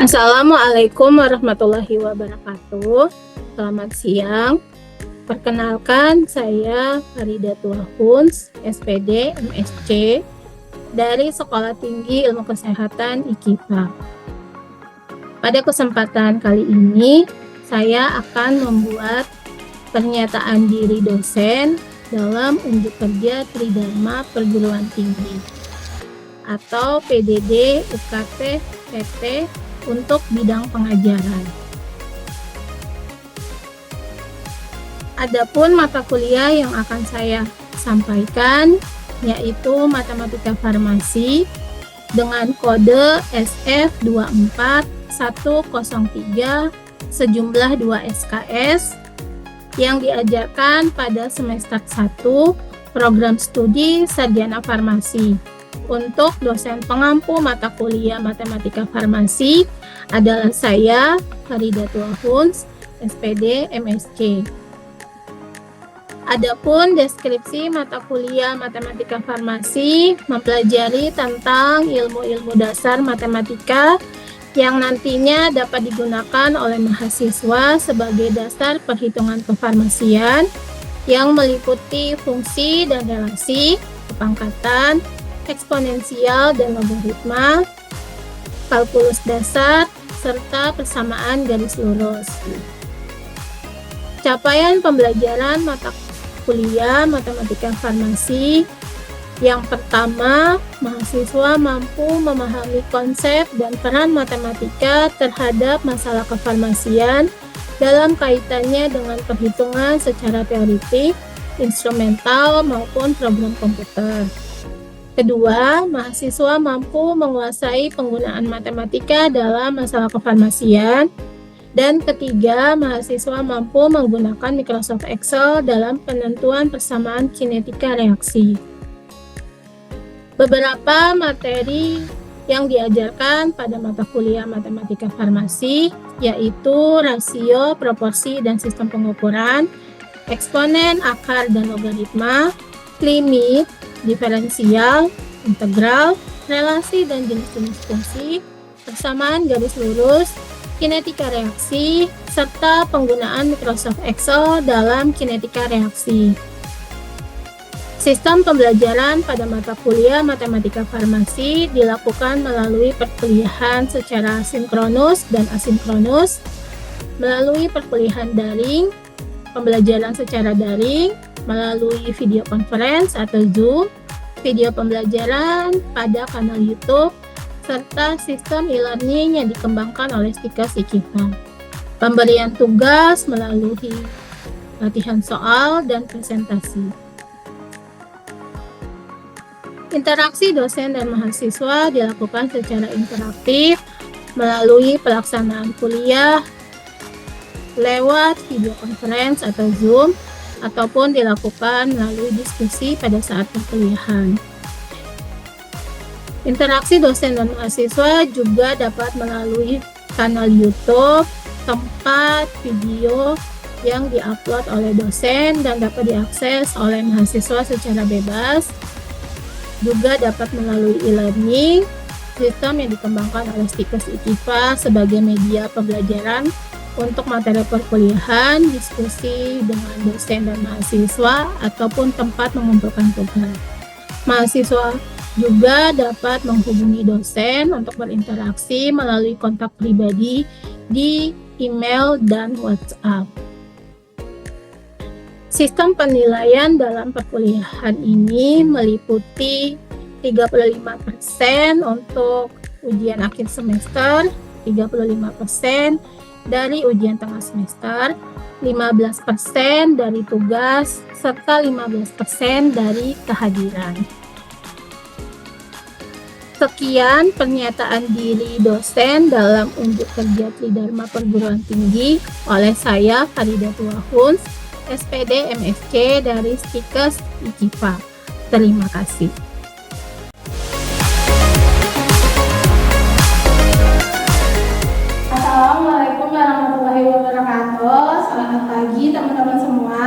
Assalamualaikum warahmatullahi wabarakatuh. Selamat siang. Perkenalkan, saya Faridatul Huns, SPD MSc dari Sekolah Tinggi Ilmu Kesehatan IKIPA. Pada kesempatan kali ini, saya akan membuat pernyataan diri dosen dalam unjuk kerja Tridharma Perguruan Tinggi atau PDD UKT PT untuk bidang pengajaran. Adapun mata kuliah yang akan saya sampaikan yaitu Matematika Farmasi dengan kode SF24103 sejumlah 2 SKS yang diajarkan pada semester 1 program studi Sarjana Farmasi. Untuk dosen pengampu mata kuliah Matematika Farmasi adalah saya, Faridatul Huns, SPD MSc. Adapun deskripsi mata kuliah Matematika Farmasi mempelajari tentang ilmu-ilmu dasar matematika yang nantinya dapat digunakan oleh mahasiswa sebagai dasar perhitungan kefarmasian yang meliputi fungsi dan relasi, kepangkatan, eksponensial dan logaritma, kalkulus dasar, serta persamaan garis lurus. Capaian pembelajaran mata kuliah Matematika Farmasi. Yang pertama, mahasiswa mampu memahami konsep dan peran matematika terhadap masalah kefarmasian dalam kaitannya dengan perhitungan secara teoritik, instrumental maupun program komputer. Kedua, mahasiswa mampu menguasai penggunaan matematika dalam masalah kefarmasian. Dan ketiga, mahasiswa mampu menggunakan Microsoft Excel dalam penentuan persamaan kinetika reaksi. Beberapa materi yang diajarkan pada mata kuliah Matematika Farmasi yaitu rasio, proporsi, dan sistem pengukuran, eksponen, akar, dan logaritma, limit, diferensial, integral, relasi dan jenis-jenis fungsi, persamaan garis lurus, kinetika reaksi, serta penggunaan Microsoft Excel dalam kinetika reaksi. Sistem pembelajaran pada mata kuliah Matematika Farmasi dilakukan melalui perkuliahan secara sinkronus dan asinkronus, melalui perkuliahan daring, pembelajaran secara daring, melalui video conference atau Zoom, video pembelajaran pada kanal YouTube, serta sistem e-learning yang dikembangkan oleh Stikers IKIPA. Pemberian tugas melalui latihan soal dan presentasi. Interaksi dosen dan mahasiswa dilakukan secara interaktif melalui pelaksanaan kuliah lewat video conference atau Zoom, ataupun dilakukan melalui diskusi pada saat perkuliahan. Interaksi dosen dan mahasiswa juga dapat melalui kanal YouTube, tempat video yang diupload oleh dosen dan dapat diakses oleh mahasiswa secara bebas. Juga dapat melalui e-learning, sistem yang dikembangkan oleh Stikers IKIPA sebagai media pembelajaran untuk materi perkuliahan, diskusi dengan dosen dan mahasiswa, ataupun tempat mengumpulkan tugas. Mahasiswa juga dapat menghubungi dosen untuk berinteraksi melalui kontak pribadi di email dan WhatsApp. Sistem penilaian dalam perkuliahan ini meliputi 35% untuk ujian akhir semester, 35% dari ujian tengah semester, 15% dari tugas, serta 15% dari kehadiran. Sekian pernyataan diri dosen dalam unjuk kerja Tridharma Perguruan Tinggi oleh saya, Faridatul Huns, SPD MSc dari Stikers IKIPA. Terima kasih. Assalamualaikum warahmatullahi wabarakatuh. Selamat pagi teman-teman semua.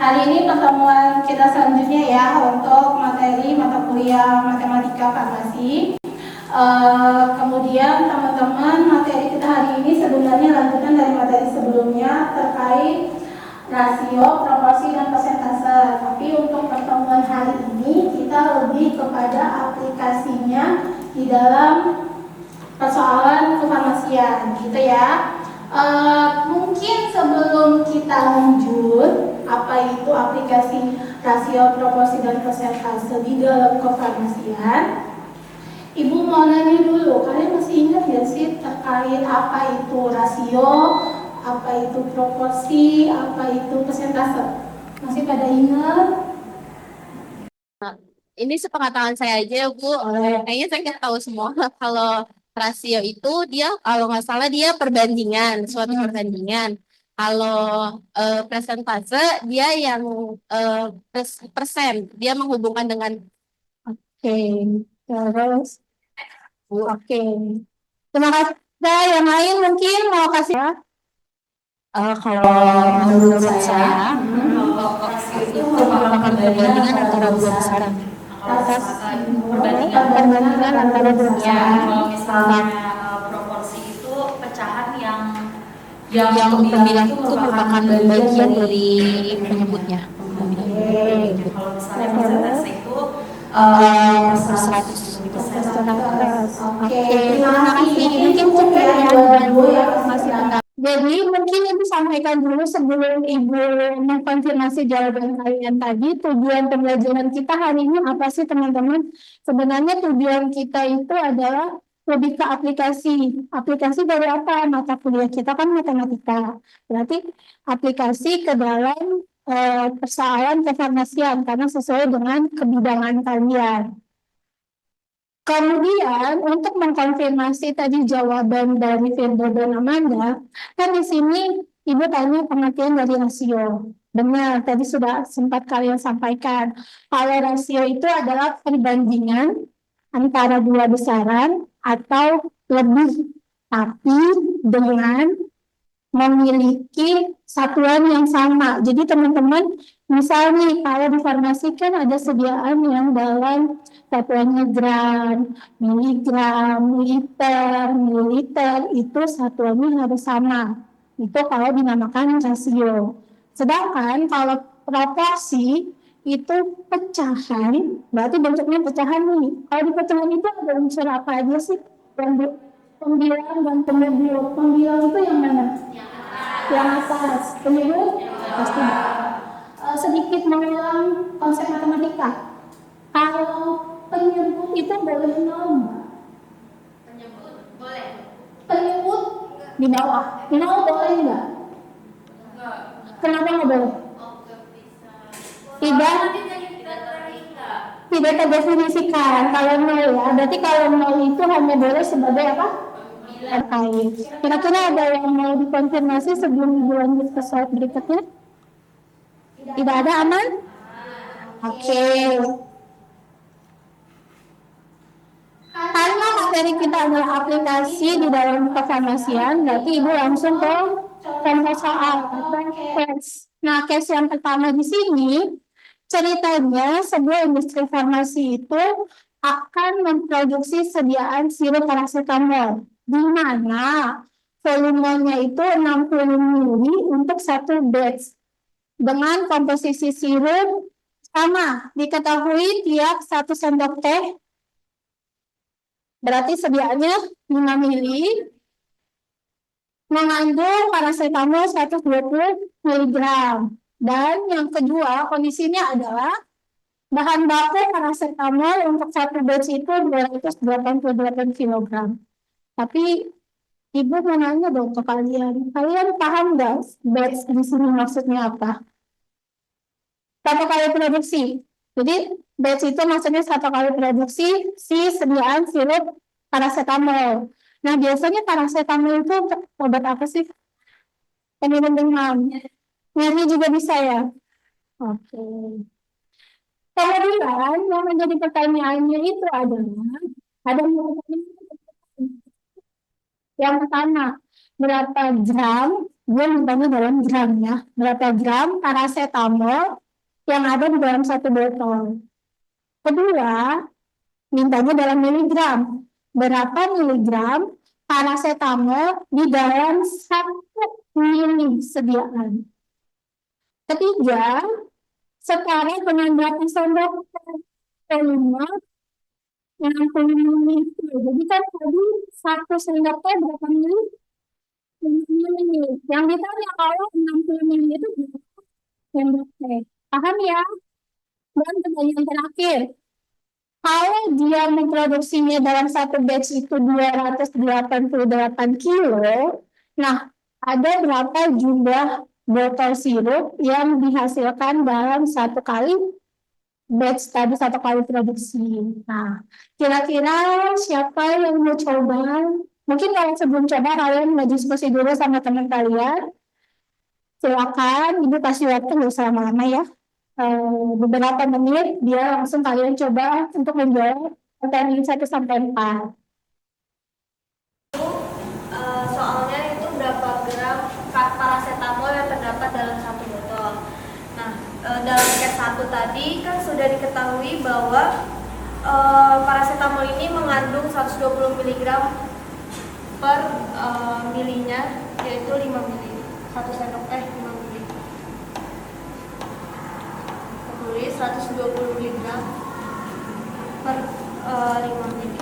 Hari ini pertemuan kita selanjutnya ya untuk kuliah matematika farmasi. Kemudian teman-teman, materi kita hari ini sebenarnya lanjutan dari materi sebelumnya terkait rasio, proporsi, dan persentase. Tapi untuk pertemuan hari ini kita lebih kepada aplikasinya di dalam persoalan kefarmasian, gitu ya. Mungkin sebelum kita lanjut, apa itu aplikasi rasio, proporsi, dan persentase di dalam kefarmasian, Ibu mau nanya dulu, kalian masih ingat gak sih terkait apa itu rasio, apa itu proporsi, apa itu persentase? Masih pada ingat? Ini sepengetahuan saya aja, Bu. Kayaknya saya nggak tahu semua. Kalau rasio itu dia, kalau nggak salah dia perbandingan, suatu perbandingan. Kalau persentase dia yang persen, dia menghubungkan dengan. Oke, terus oke. Terima kasih. Yang lain mungkin mau kasih ya? Kalau menurut saya, itu merupakan perbandingan antara dua besaran. Perbandingan antara dua besaran. Kalau misalnya proporsi itu pecahan yang pembilang itu merupakan bagian dari penyebutnya. Kalau misalnya persentase itu 100. Oke, terima kasih. Mungkin cukup ya dua yang masih tentang. Jadi mungkin Ibu sampaikan dulu sebelum Ibu mengkonfirmasi jawaban kalian tadi, tujuan pembelajaran kita hari ini apa sih teman-teman? Sebenarnya tujuan kita itu adalah lebih ke aplikasi. Aplikasi dari apa? Mata kuliah kita kan matematika. Berarti aplikasi ke dalam persoalan kefarmasian karena sesuai dengan kebidangan kalian. Kemudian untuk mengkonfirmasi tadi jawaban dari Firdo dan Amanda, kan di sini Ibu tanya pengertian dari rasio. Benar, tadi sudah sempat kalian sampaikan. Kalau rasio itu adalah perbandingan antara dua besaran atau lebih, tapi dengan memiliki satuan yang sama. Jadi teman-teman, misalnya kalau di farmasi kan ada sediaan yang dalam satuannya gram, miligram, liter, mililiter, itu satuannya harus sama. Itu kalau dinamakan rasio. Sedangkan kalau proporsi itu pecahan, berarti bentuknya pecahan nih. Kalau di pecahan itu ada unsur apa aja sih? Pembilang dan penyebut. Pembilang itu yang mana? Yang atas. Penyebut? Pasti. Sedikit mengulang konsep matematika. Kalau penyebut itu boleh nol nggak? penyebut boleh. Penyebut di bawah. Nol boleh nggak? Kenapa nggak boleh? Tidak. Tidak terdefinisikan. Kalau nol ya, berarti kalau nol itu hanya boleh sebagai apa? Terkait. Kira-kira ada yang mau dikonfirmasi sebelum dilanjut ke slide berikutnya? Tidak ada, aman? Oke. Karena materi kita adalah aplikasi di dalam kefarmasian, berarti Ibu langsung ke contoh soal atau case. Nah, case yang pertama di sini ceritanya sebuah industri farmasi itu akan memproduksi sediaan sirup paracetamol di mana volumenya itu 60 ml untuk satu batch dengan komposisi sirup sama, diketahui tiap 1 sendok teh berarti sediaannya 5 ml mengandung paracetamol 120 mg. Dan yang kedua kondisinya adalah bahan baku paracetamol untuk satu batch itu 288 kg. Tapi Ibu mau nanya dong ke kalian. Kalian paham nggak batch di sini maksudnya apa? Satu kali produksi. Jadi batch itu maksudnya satu kali produksi si sediaan sirup paracetamol. Nah biasanya paracetamol itu untuk obat apa sih? Penyembuh demam. Nyeri juga bisa ya? Oke. Kemudian yang menjadi pertanyaannya itu adalah ada yang pertama, berapa gram, dia mintanya dalam gram ya, berapa gram paracetamol yang ada di dalam satu botol. Kedua, mintanya dalam miligram. Berapa miligram paracetamol di dalam 1 mili sediaan. Ketiga, sekarang dengan batasan volume 60 mili. Jadi kan tadi 1 sendok teh berapa mili? 60 mili. Yang ditanya kalau 60 mili itu berapa sendok teh? Paham ya? Dan pertanyaan terakhir, kalau dia memproduksinya dalam satu batch itu 288 kilo, nah ada berapa jumlah botol sirup yang dihasilkan dalam satu kali batch tadi, satu kali produksi. Nah, kira-kira siapa yang mau coba? Mungkin kalau sebelum coba kalian mau diskusi dulu sama teman kalian. Silakan, Ibu kasih waktu nggak usah lama-lama ya. Beberapa menit dia langsung kalian coba untuk menjawab pertanyaan 1 sampai 4. Soalnya itu berapa gram paracetamol yang terdapat dalam satu botol. Nah, dalam case 1 tadi kan sudah diketahui bahwa paracetamol ini mengandung 120 mg per milinya, yaitu 5 mili. 1 sendok teh 5 mili. Tulis 120 mg per 5 mili.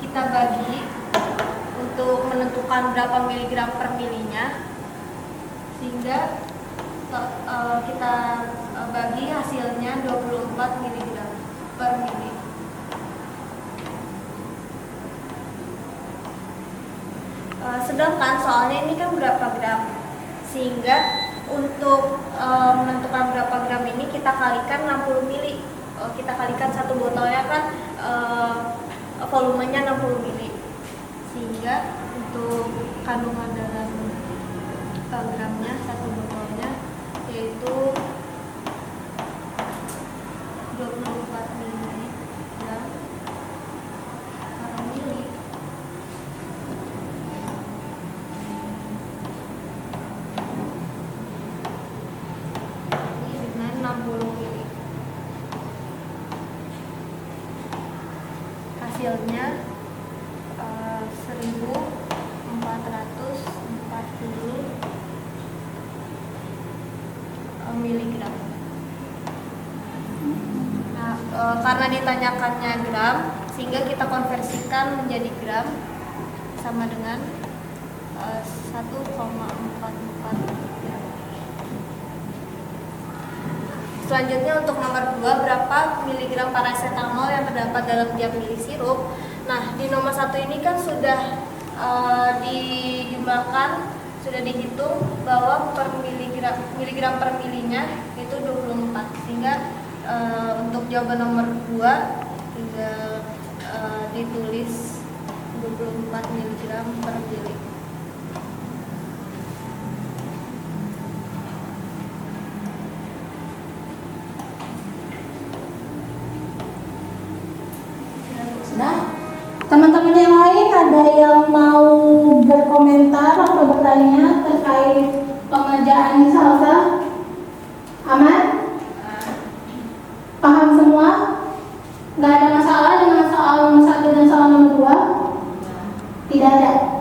Kita bagi untuk menentukan berapa miligram per milinya, sehingga kita bagi hasilnya 24 mg per mili. Sedangkan soalnya ini kan berapa gram, sehingga untuk menentukan berapa gram ini kita kalikan 60 mili. Kita kalikan satu botolnya kan volumenya 60 mili, sehingga untuk kandungan dalam gramnya satu botolnya yaitu 24 mili per mili. Dengan 60 mili. Hasilnya 1440 miligram. Nah, karena ditanyakannya gram, sehingga kita konversikan menjadi gram sama dengan 1,44 gram. Selanjutnya untuk nomor 2, berapa miligram paracetamol yang terdapat dalam tiap mili sirup. Nah, di nomor 1 ini kan sudah dijumlahkan, sudah dihitung bahwa per miligram per milinya itu 24, sehingga untuk jawaban nomor 2 tinggal ditulis 24 miligram per mili. Teman-teman yang lain ada yang mau berkomentar atau bertanya terkait pengerjaan salsa? Aman? Paham semua? Nggak ada masalah dengan soal nomor 1 dan soal nomor 2? Tidak ada.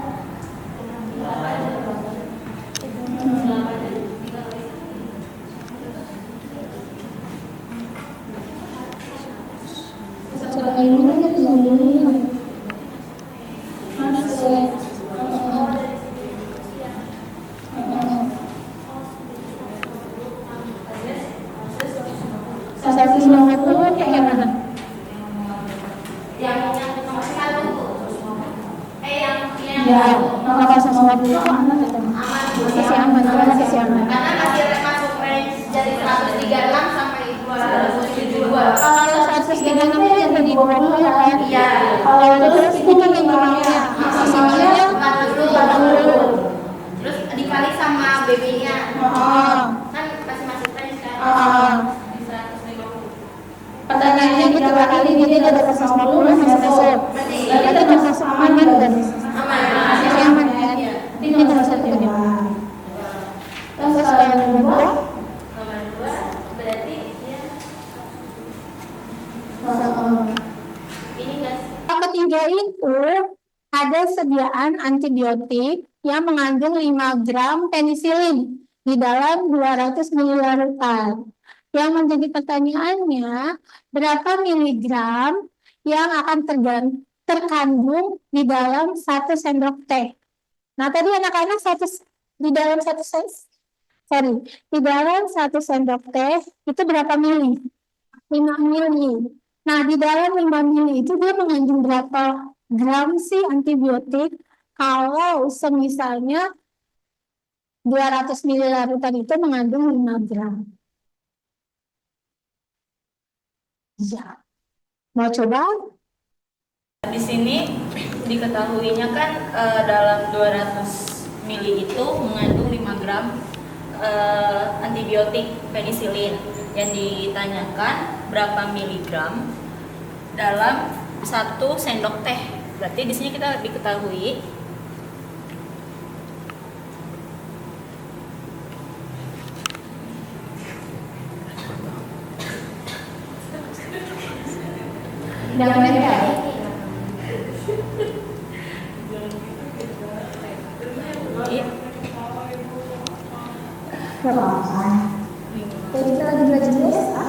Pertanyaannya kita kali ini ada 150 masuk. Berarti masuk aman dan aman kan? Ini nomor 1 ya. Terus kalau nomor 2 berarti itu ada sediaan antibiotik yang mengandung 5 gram penisilin di dalam 200 ml. Yang menjadi pertanyaannya, berapa miligram yang akan terkandung di dalam 1 sendok teh? Nah, tadi anak-anak di dalam di dalam 1 sendok teh itu berapa mili? 5 mili. Nah, di dalam 5 mili itu dia mengandung berapa gram sih antibiotik? Kalau semisalnya 200 ml larutan itu mengandung 5 gram. Ya, mau coba? Di sini diketahuinya kan dalam 200 mili itu mengandung 5 gram antibiotik penisilin. Yang ditanyakan berapa miligram dalam 1 sendok teh. Berarti di sini kita diketahui Yang mereka. Berapa? Jadi kita lagi belajar biasa.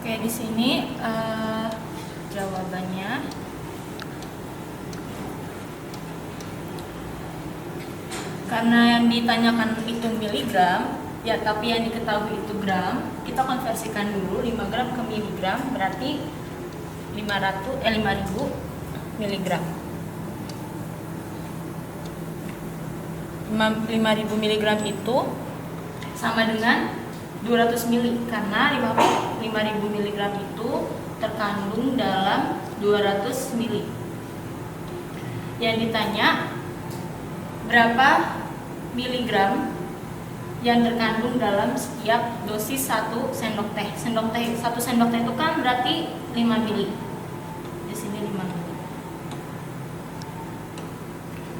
Oke, di sini jawabannya karena yang ditanyakan itu miligram, ya tapi yang diketahui itu gram, kita konversikan dulu 5 gram ke miligram, berarti 5000 miligram. 5000 miligram itu sama dengan 200 mili karena 5000 miligram itu terkandung dalam 200 mili. Yang ditanya berapa miligram yang terkandung dalam setiap dosis 1 sendok teh. 1 sendok teh itu kan berarti 5 mili. Di sini 5 mili.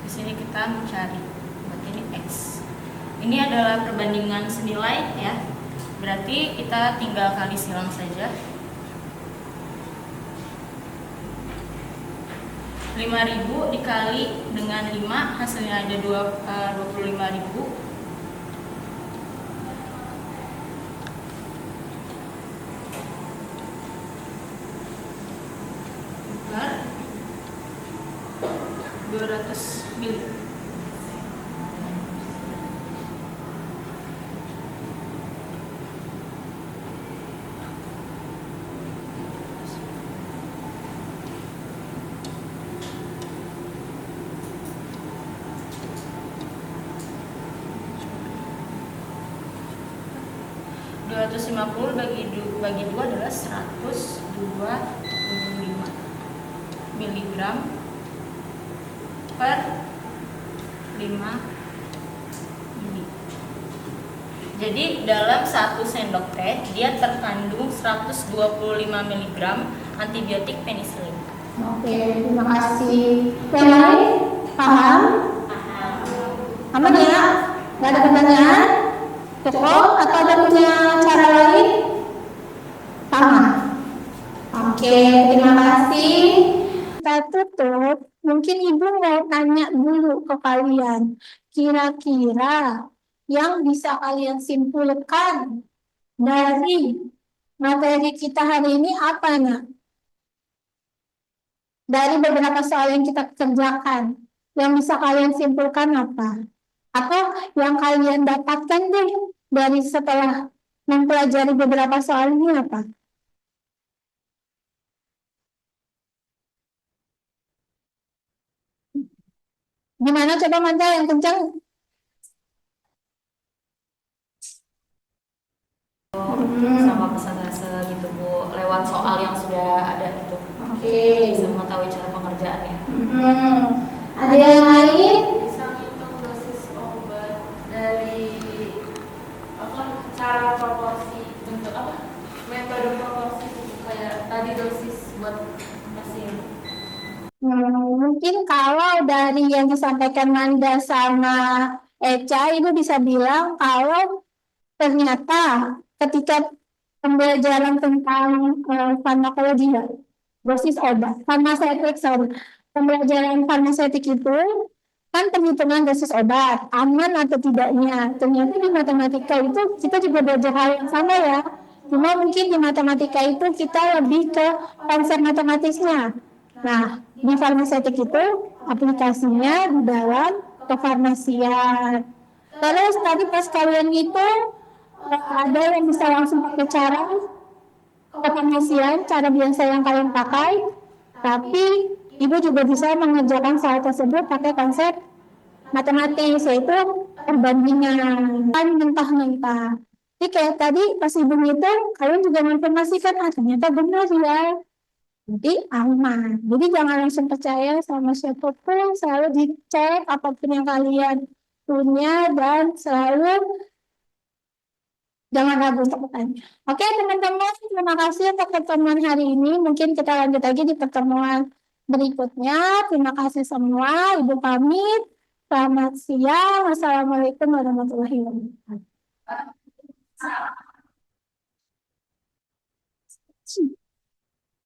Di sini kita mencari. Berarti ini X. Ini adalah perbandingan senilai ya. Berarti kita tinggal kali silang saja. 5000 dikali dengan 5 hasilnya ada 25.000. Per 200 mili. bagi 2 adalah 125 miligram per 5 mili. Jadi dalam 1 sendok teh dia terkandung 125 miligram antibiotik penisilin. Oke, terima kasih. Yang lain? Paham? Aman ya? Gak ada pertanyaan? Cukup? Atau ada punya cara lain? Sama. Oke, terima kasih. Kita tutup. Mungkin Ibu mau tanya dulu ke kalian. Kira-kira yang bisa kalian simpulkan dari materi kita hari ini apa, Nak? Dari beberapa soal yang kita kerjakan, yang bisa kalian simpulkan apa? Atau yang kalian dapatkan deh dari setelah mempelajari beberapa soal ini apa? Gimana coba Manta yang kencang? lewat soal yang sudah ada gitu. Oke. Bisa mengetahui cara pengerjaannya. Ada yang lain? Bisa ngitung dosis obat dari cara proporsi bentuk metode proporsi kayak tadi dosis buat pasien. Mungkin kalau dari yang disampaikan Nanda sama Eca, Ibu bisa bilang kalau ternyata ketika pembelajaran tentang farmakologi, dosis obat, farmasetik, sorry, pembelajaran farmasetik itu kan perhitungan dosis obat, aman atau tidaknya. Ternyata di matematika itu kita juga belajar hal yang sama ya. Cuma mungkin di matematika itu kita lebih ke konsep matematisnya. Nah, di farmasetik itu aplikasinya di dalam kefarmasian. Terus tadi pas kalian itu ada yang bisa langsung pakai cara kefarmasian, cara biasa yang kalian pakai, tapi ibu juga bisa mengerjakan soal tersebut pakai konsep matematis, yaitu perbandingan, kan mentah-mentah. Jadi kayak tadi pas ibu ngitung, kalian juga menginformasikan, ternyata benar ya. Jadi aman. Jadi jangan langsung percaya sama siapapun, selalu dicek apapun yang kalian punya dan selalu jangan ragu untuk bertanya. Oke teman-teman, terima kasih untuk pertemuan hari ini. Mungkin kita lanjut lagi di pertemuan berikutnya. Terima kasih semua. Ibu pamit. Selamat siang. Wassalamualaikum warahmatullahi wabarakatuh.